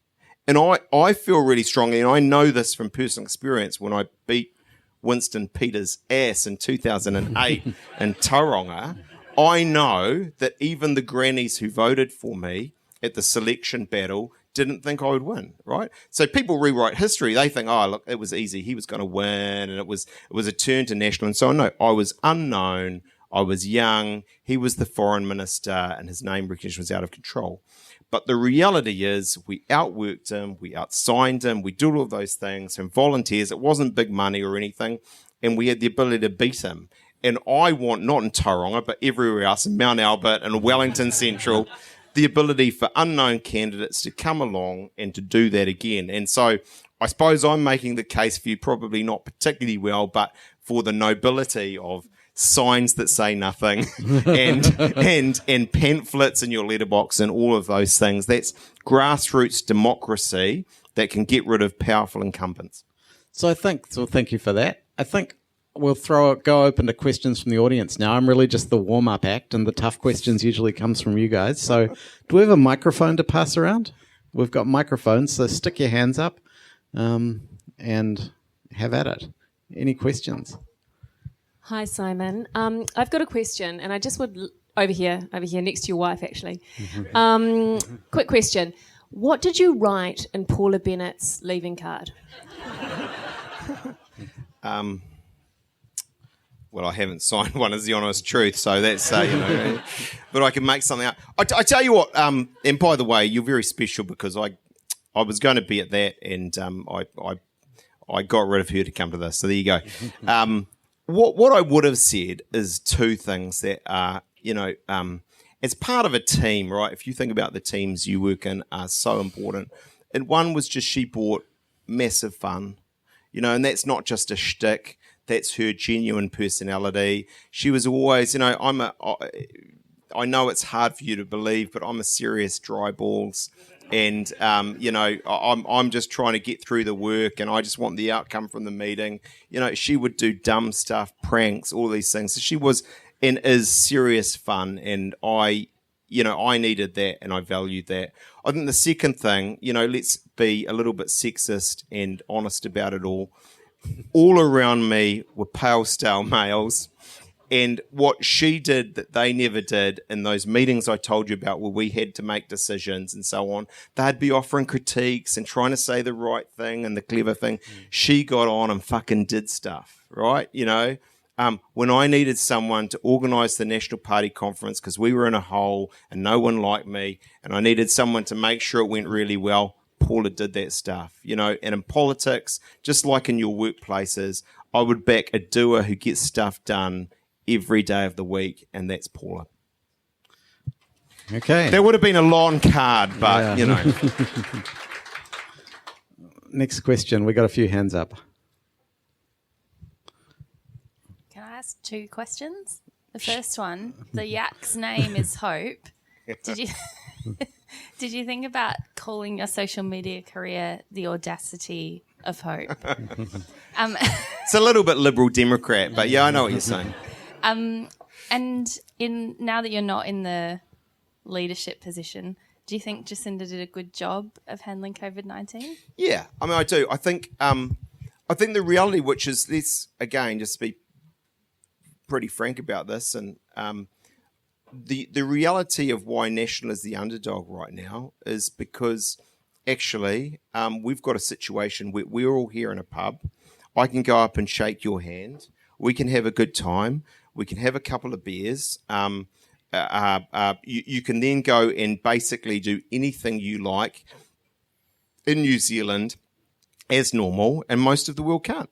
And I feel really strongly, and I know this from personal experience, when I beat Winston Peters' ass in 2008 in Tauranga, I know that even the grannies who voted for me at the selection battle didn't think I would win, right? So people rewrite history. They think, oh, look, it was easy. He was going to win, and it was a turn to national. And so, no, I was unknown. I was young. He was the foreign minister, and his name recognition was out of control. But the reality is we outworked him, we outsigned him, we did all of those things and volunteers. It wasn't big money or anything, and we had the ability to beat him. And I want, not in Tauranga, but everywhere else, in Mount Albert and Wellington Central, the ability for unknown candidates to come along and to do that again. And so I suppose I'm making the case for you, probably not particularly well, but for the nobility of signs that say nothing and pamphlets in your letterbox and all of those things. That's grassroots democracy that can get rid of powerful incumbents. So thank you for that. I think we'll go open to questions from the audience now. I'm really just the warm-up act, and the tough questions usually comes from you guys. So do we have a microphone to pass around? We've got microphones, so stick your hands up and have at it. Any questions? Hi, Simon. I've got a question, and I just would over here next to your wife, actually. Quick question: what did you write in Paula Bennett's leaving card? Well, I haven't signed one, is the honest truth, so that's but I can make something up. I tell you what, and by the way, you're very special because I was going to be at that, and I got rid of her to come to this. So there you go. What I would have said is two things that are, as part of a team, right? If you think about the teams you work in are so important. And one was just she brought massive fun, and that's not just a shtick. That's her genuine personality. She was always, I know it's hard for you to believe, but I'm a serious dry balls. And, I'm just trying to get through the work, and I just want the outcome from the meeting. She would do dumb stuff, pranks, all these things. So she was and is serious fun, and I needed that, and I valued that. I think the second thing, let's be a little bit sexist and honest about it all. All around me were pale, stale males. And what she did that they never did in those meetings I told you about where we had to make decisions and so on, they'd be offering critiques and trying to say the right thing and the clever thing. She got on and fucking did stuff, right? When I needed someone to organise the National Party conference because we were in a hole and no one liked me, and I needed someone to make sure it went really well, Paula did that stuff, And in politics, just like in your workplaces, I would back a doer who gets stuff done every day of the week, and that's Paula. Okay. That would have been a long card, but, Next question. We got a few hands up. Can I ask two questions? The first one, the yak's name is Hope. Did you think about calling your social media career The Audacity of Hope? It's a little bit Liberal Democrat, but yeah, I know what you're saying. And now that you're not in the leadership position, do you think Jacinda did a good job of handling COVID-19? Yeah, I do. I think the reality, which is, let's again just be pretty frank about this, and the reality of why National is the underdog right now is because actually we've got a situation where we're all here in a pub. I can go up and shake your hand. We can have a good time. We can have a couple of beers. You can then go and basically do anything you like in New Zealand as normal, and most of the world can't.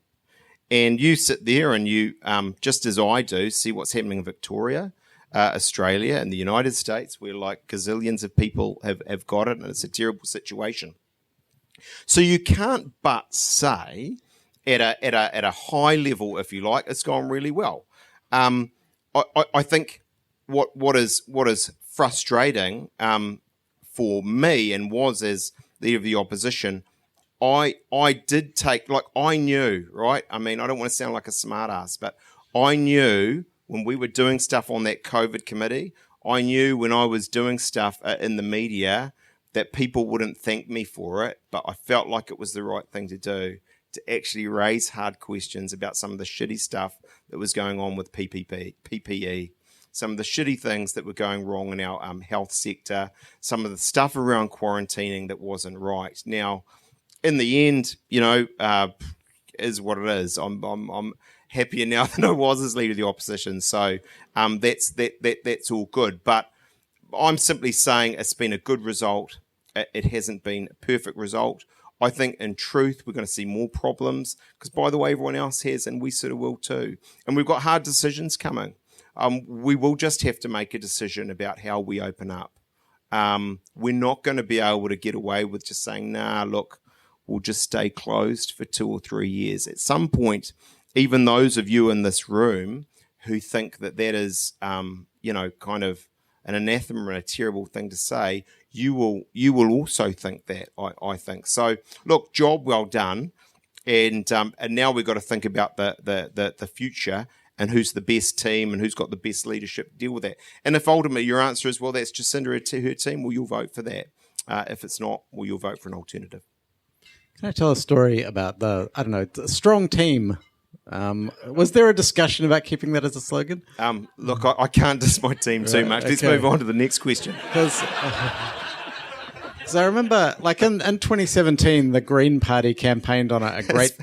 And you sit there and you, just as I do, see what's happening in Victoria, Australia, and the United States, where like gazillions of people have got it, and it's a terrible situation. So you can't but say, at a high level, if you like, it's gone really well. I think what is frustrating for me and was as leader of the opposition, I did take, like, I knew, right? I mean, I don't want to sound like a smart ass, but I knew when we were doing stuff on that COVID committee, I knew when I was doing stuff in the media that people wouldn't thank me for it, but I felt like it was the right thing to do, to actually raise hard questions about some of the shitty stuff that was going on with PPE, some of the shitty things that were going wrong in our health sector, some of the stuff around quarantining that wasn't right. Now, in the end, you know, is what it is. I'm happier now than I was as leader of the opposition, so that's all good. But I'm simply saying it's been a good result. It hasn't been a perfect result. I think in truth we're going to see more problems because, by the way, everyone else has, and we sort of will too. And we've got hard decisions coming. We will just have to make a decision about how we open up. We're not going to be able to get away with just saying, nah, look, we'll just stay closed for 2 or 3 years. At some point, even those of you in this room who think that is, kind of an anathema and a terrible thing to say, you will also think that, I think. So, look, job well done. And now we've got to think about the future and who's the best team and who's got the best leadership to deal with that. And if ultimately your answer is, well, that's Jacinda to her team, well, you'll vote for that. If it's not, well, you'll vote for an alternative. Can I tell a story about the strong team? Was there a discussion about keeping that as a slogan? Look, I can't diss my team too much. Let's move on to the next question. Because I remember, like in 2017, the Green Party campaigned on a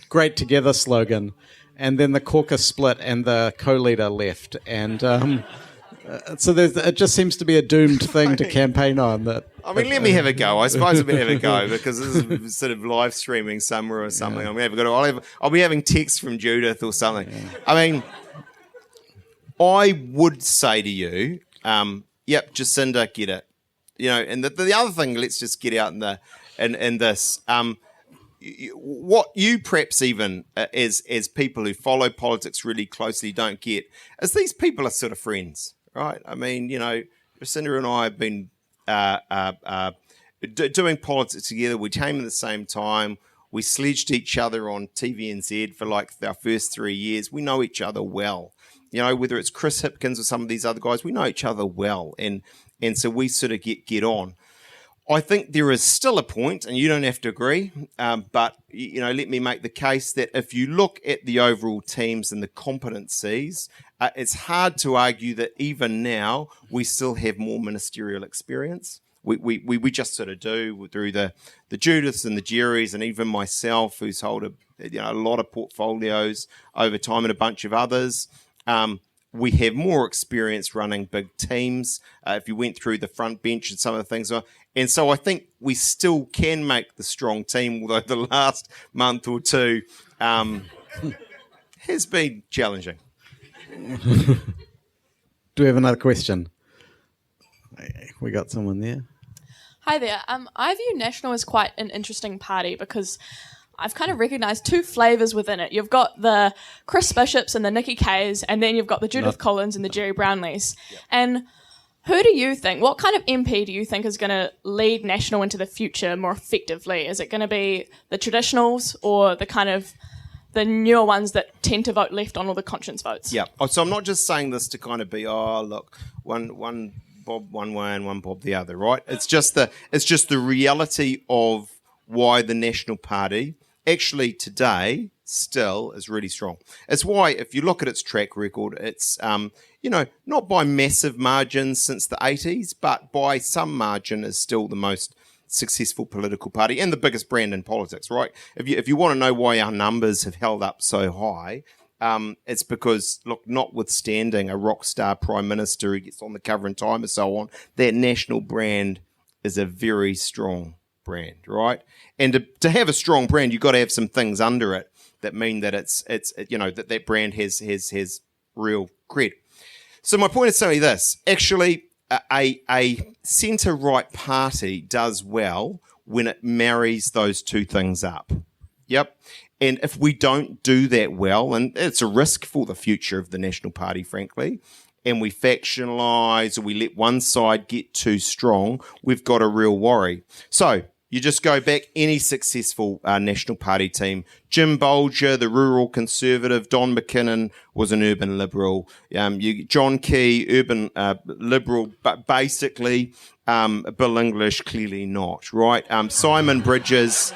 great together slogan, and then the caucus split and the co-leader left, and so it just seems to be a doomed thing to campaign on. That I mean, let me have a go. I suppose we'll have a go because this is sort of live streaming somewhere or something. Yeah. I'm gonna have a go. I'll be having texts from Judith or something. Yeah. I mean, I would say to you, yep, Jacinda, get it. You know, and the other thing, let's just get out in this. What you perhaps even as people who follow politics really closely don't get is these people are sort of friends, right? I mean, you know, Jacinda and I have been doing politics together. We came at the same time. We sledged each other on TVNZ for like our first 3 years. We know each other well. You know, whether it's Chris Hipkins or some of these other guys, we know each other well. And so we sort of get on. I think there is still a point, and you don't have to agree, but, you know, let me make the case that if you look at the overall teams and the competencies, it's hard to argue that even now we still have more ministerial experience. We just sort of do through the Judiths and the Jerrys and even myself, who's held a lot of portfolios over time and a bunch of others. We have more experience running big teams. If you went through the front bench and some of the things. And so I think we still can make the strong team, although the last month or two has been challenging. Do we have another question? We got someone there. Hi there. I view National as quite an interesting party because I've kind of recognised two flavours within it. You've got the Chris Bishops and the Nikki Kays, and then you've got the Judith Collins and the Jerry Brownlees. Yep. And who do you think, what kind of MP do you think is going to lead National into the future more effectively? Is it going to be the traditionals or the kind of the newer ones that tend to vote left on all the conscience votes? Yeah. So I'm not just saying this to kind of be, look, one Bob one way and one Bob the other, right? It's just the reality of why the National Party actually today still is really strong. It's why, if you look at its track record, it's not by massive margins since the 80s, but by some margin is still the most successful political party and the biggest brand in politics, right? If you want to know why our numbers have held up so high, it's because, look, notwithstanding a rock star prime minister who gets on the cover in Time and so on, that national brand is a very strong brand, right? And to have a strong brand, you've got to have some things under it that mean that it's that brand has real cred. So my point is simply this: actually, a centre-right party does well when it marries those two things up. Yep. And if we don't do that well, and it's a risk for the future of the National Party, frankly, and we factionalise or we let one side get too strong, we've got a real worry. So you just go back, any successful National Party team, Jim Bolger, the rural conservative, Don McKinnon was an urban liberal, John Key, urban liberal, but basically Bill English, clearly not, right? Simon Bridges,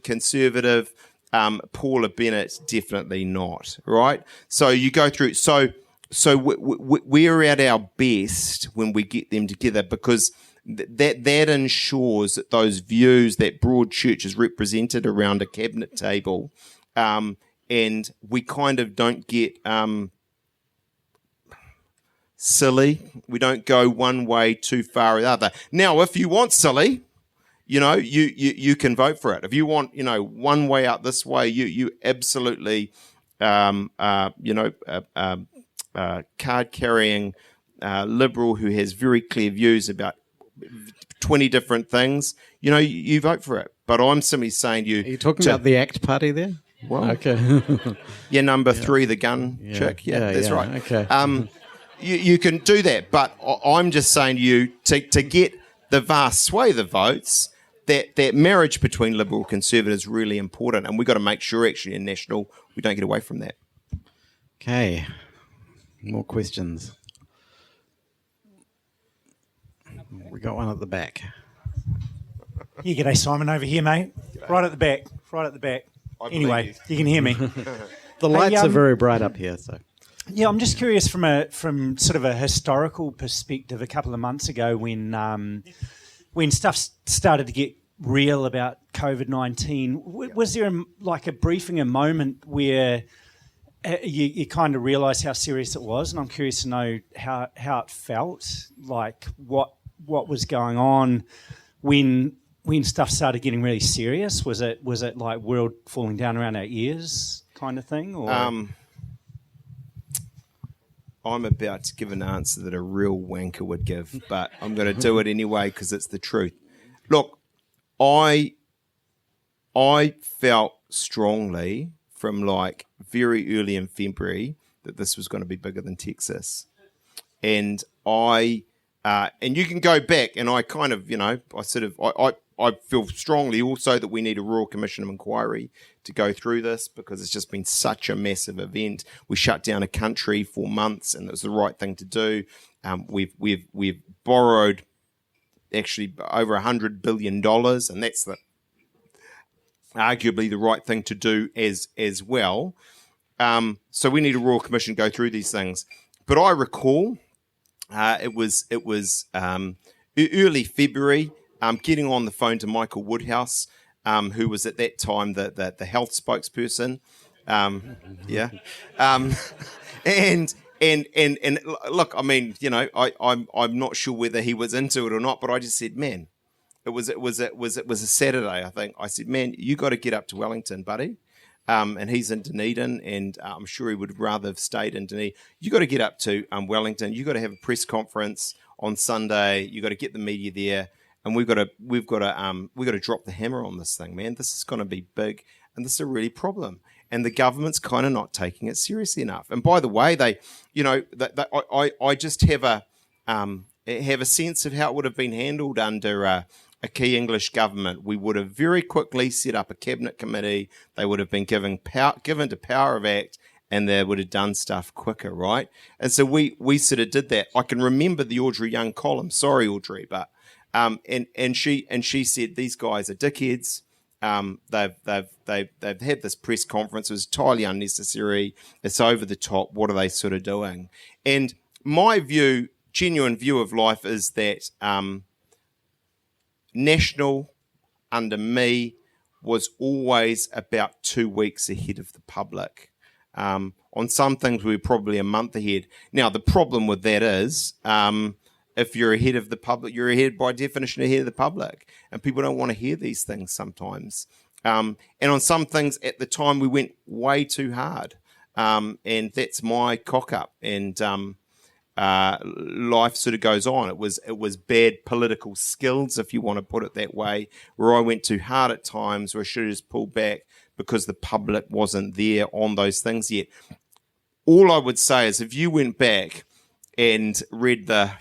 conservative, Paula Bennett, definitely not, right? So you go through, so we're at our best when we get them together, because that ensures that those views, that broad church is represented around a cabinet table, and we kind of don't get silly. We don't go one way too far or the other. Now, if you want silly, you can vote for it. If you want, one way out this way, you absolutely, card-carrying liberal who has very clear views about 20 different things, you vote for it. But I'm simply saying to you... Are you talking about the ACT party there? Well, okay. number 3, the gun chick. Yeah, that's right. Okay. You can do that, but I'm just saying to you, to get the vast sway of the votes, that marriage between Liberal and Conservative is really important, and we've got to make sure, actually, in National, we don't get away from that. Okay. More questions. We got one at the back. Yeah, g'day, Simon, over here, mate. Right at the back. Anyway, you can hear me. The lights are very bright up here, so... Yeah, I'm just curious from sort of a historical perspective. A couple of months ago, when stuff started to get real about COVID-19, was there a briefing, a moment where you kind of realised how serious it was? And I'm curious to know how it felt, like what was going on when stuff started getting really serious. Was it like world falling down around our ears kind of thing, or? I'm about to give an answer that a real wanker would give, but I'm going to do it anyway because it's the truth. Look, I felt strongly from very early in February that this was going to be bigger than Texas, and and you can go back, and I kind of, I feel strongly also that we need a Royal Commission of Inquiry to go through this, because it's just been such a massive event. We shut down a country for months, and it was the right thing to do. We've borrowed actually over $100 billion, and that's arguably the right thing to do as well. So we need a Royal Commission to go through these things. But I recall it was early February. Getting on the phone to Michael Woodhouse, who was at that time the health spokesperson, and look, I mean, I'm not sure whether he was into it or not, but I just said, man, it was a Saturday, I think. I said, man, you got to get up to Wellington, buddy. And he's in Dunedin, and I'm sure he would rather have stayed in Dunedin. You got to get up to Wellington. You got to have a press conference on Sunday. You got to get the media there. And we've got to drop the hammer on this thing, man. This is going to be big, and this is a really problem. And the government's kind of not taking it seriously enough. And by the way, I just have a sense of how it would have been handled under a key English government. We would have very quickly set up a cabinet committee. They would have been given to Power of Act, and they would have done stuff quicker, right? And so we sort of did that. I can remember the Audrey Young column. Sorry, Audrey, but. And she said, these guys are dickheads. They've had this press conference. It was entirely unnecessary. It's over the top. What are they sort of doing? And my genuine view of life is that National, under me, was always about 2 weeks ahead of the public. On some things, we were probably a month ahead. Now, the problem with that is... if you're ahead of the public, you're by definition ahead of the public. And people don't want to hear these things sometimes. And on some things at the time, we went way too hard. And that's my cock-up. And life sort of goes on. It was bad political skills, if you want to put it that way, where I went too hard at times, where I should have just pulled back because the public wasn't there on those things yet. all I would say is if you went back and read the,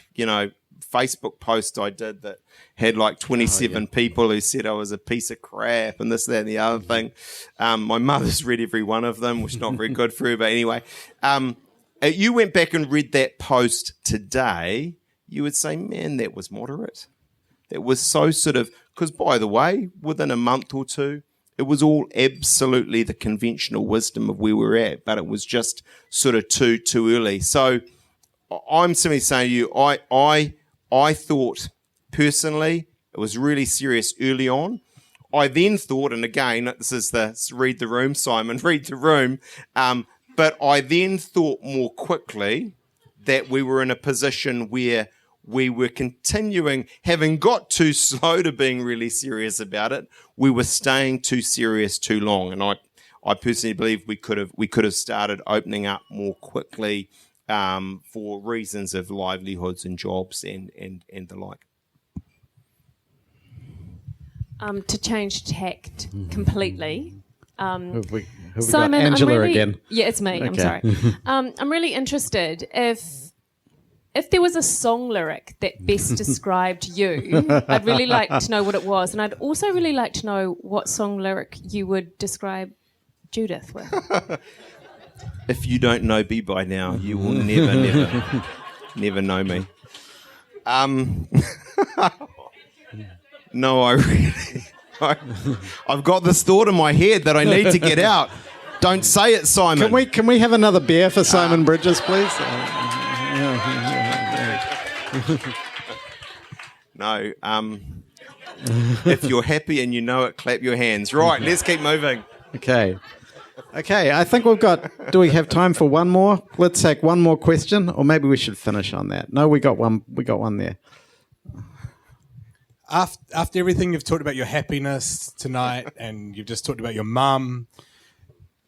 Facebook post I did that had like 27 people who said I was a piece of crap and this, that, and the other thing. My mother's read every one of them, which is not very good for her. But anyway, you went back and read that post today, you would say, man, that was moderate. That was so sort of, because by the way, within a month or two, it was all absolutely the conventional wisdom of where we're at, but it was just sort of too early. So I'm simply saying to you, I thought personally it was really serious early on. I then thought, and again, this is the read the room, Simon, read the room. But I then thought more quickly that we were in a position where we were continuing, having got too slow to being really serious about it, we were staying too serious too long. And I personally believe we could have started opening up more quickly for reasons of livelihoods and jobs and the like. To change tact completely. Have we Simon, got Angela I'm really, again? Yeah, it's me. Okay. I'm sorry. I'm really interested if there was a song lyric that best described you. I'd really like to know what it was, and I'd also really like to know what song lyric you would describe Judith with. If you don't know me by now, you will never know me. No, I've got this thought in my head that I need to get out. Don't say it, Simon. Can we have another beer for Simon Bridges, please? No. If you're happy and you know it, clap your hands. Right, let's keep moving. Okay, I think do we have time for one more? Let's take one more question, or maybe we should finish on that. No, we got one there. After everything you've talked about your happiness tonight and you've just talked about your mum,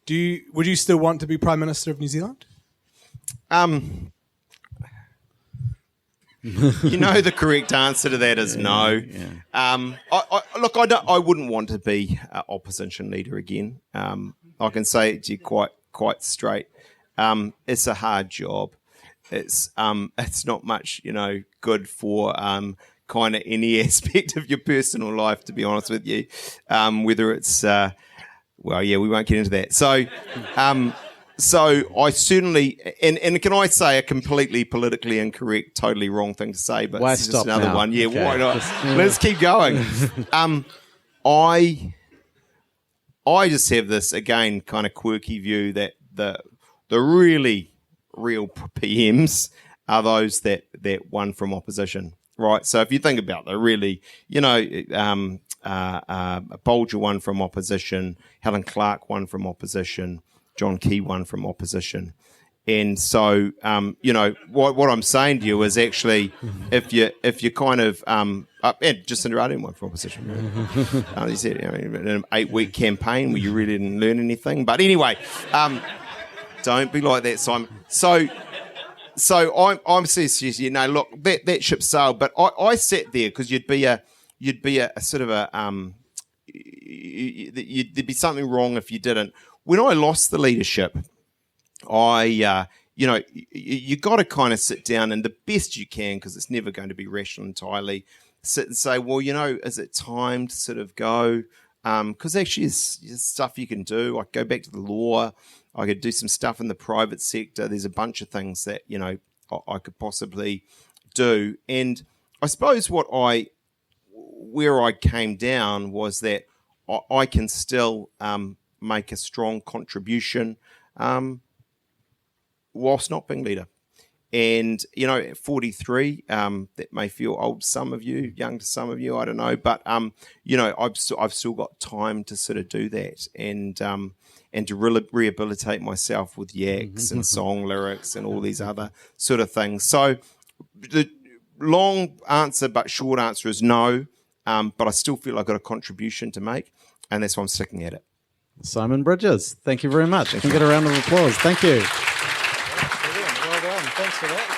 would you still want to be Prime Minister of New Zealand? The correct answer to that is no. Yeah. I wouldn't want to be opposition leader again. I can say it to you quite straight. It's a hard job. It's not much, good for kind of any aspect of your personal life, to be honest with you. Whether it's we won't get into that. So I certainly, and can I say a completely politically incorrect, totally wrong thing to say, but it's just another one. Yeah, okay. Why not? Let's keep going. I just have this, again, kind of quirky view that the really real PMs are those that won from opposition, right? So if you think about the really, Bolger won from opposition, Helen Clark won from opposition, John Key won from opposition. And so, what I'm saying to you is actually, if you kind of, and Jacinda Ardern won from opposition. You said, in an 8-week campaign where you really didn't learn anything. But anyway, don't be like that, Simon. So I'm serious. Look, that ship sailed. But I sat there because you'd be a sort of there'd be something wrong if you didn't. When I lost the leadership, you got to kind of sit down and the best you can, because it's never going to be rational entirely, sit and say, well, is it time to sort of go? Because actually there's stuff you can do. I could go back to the law. I could do some stuff in the private sector. There's a bunch of things that, I could possibly do. And I suppose where I came down was that I can still make a strong contribution whilst not being leader. And, at 43, that may feel old to some of you, young to some of you, I don't know. But, I've still got time to sort of do that and to rehabilitate myself with yaks and song lyrics and all these other sort of things. So the long answer but short answer is no, but I still feel I've got a contribution to make, and that's why I'm sticking at it. Simon Bridges, thank you very much. I can get a round of applause. Thank you. Well done. Thanks for that.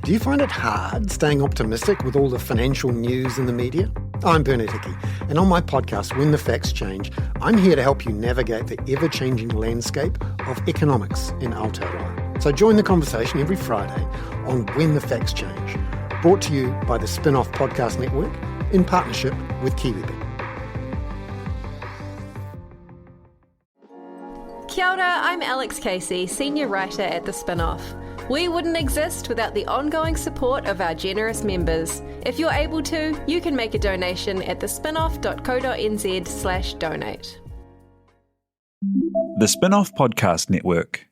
Do you find it hard staying optimistic with all the financial news in the media? I'm Bernard Hickey, and on my podcast, When the Facts Change, I'm here to help you navigate the ever-changing landscape of economics in Aotearoa. So join the conversation every Friday on When the Facts Change, brought to you by the Spin-Off Podcast Network in partnership with KiwiBet. Kia ora, I'm Alex Casey, Senior Writer at The Spin-Off. We wouldn't exist without the ongoing support of our generous members. If you're able to, you can make a donation at thespinoff.co.nz/donate. The Spin-Off Podcast Network.